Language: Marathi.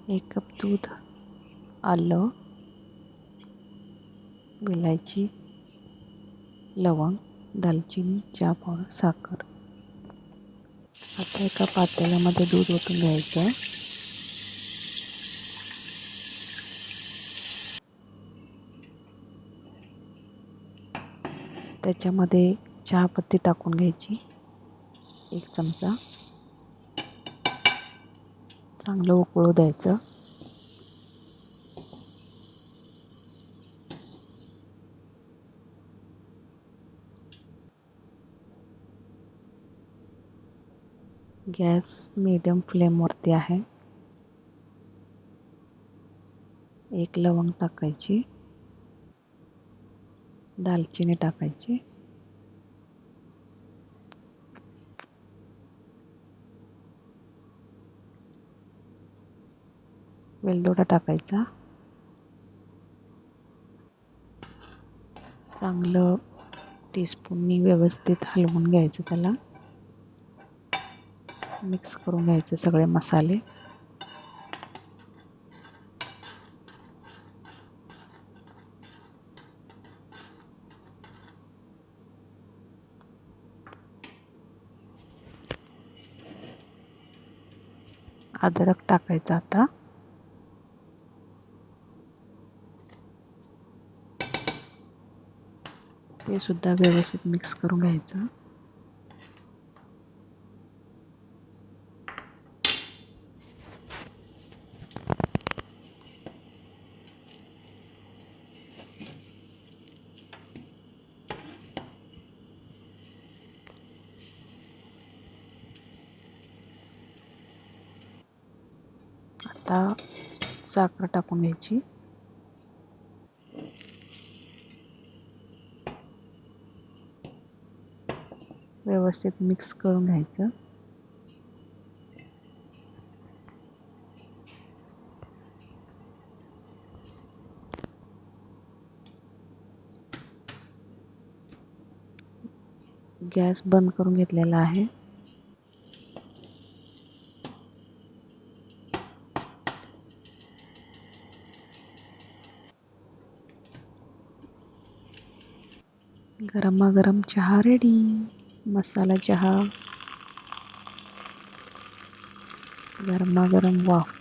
1 कप दूध, आलं, विलायची, लवंग, दालचिनी, चहा पावडर, साखर. आता एका पातेल्यामध्ये दूध ओतून घ्यायचं. त्याच्यामध्ये चहापत्ती टाकून घ्यायची 1 चमचा. चांगलं उकळू द्यायचं. गॅस मीडियम फ्लेमवरती आहे. 1 लवंग टाकायची, दालचिनी टाकायची, वेलदोडा टाकायचा. चांगलं टीस्पूननी व्यवस्थित हलवून घ्यायचं. त्याला मिक्स करून घ्यायचे सगळे मसाले. अद्रक टाकायचं आता. ते सुद्धा व्यवस्थित मिक्स करून घ्यायचं. आता साखर टाकून घ्यायची. व्यवस्थित मिक्स करून घ्यायचं. गॅस बंद करून घेतलेला आहे. गरमागरम चहा रेडी. मसाला चहा, गरमागरम वाफ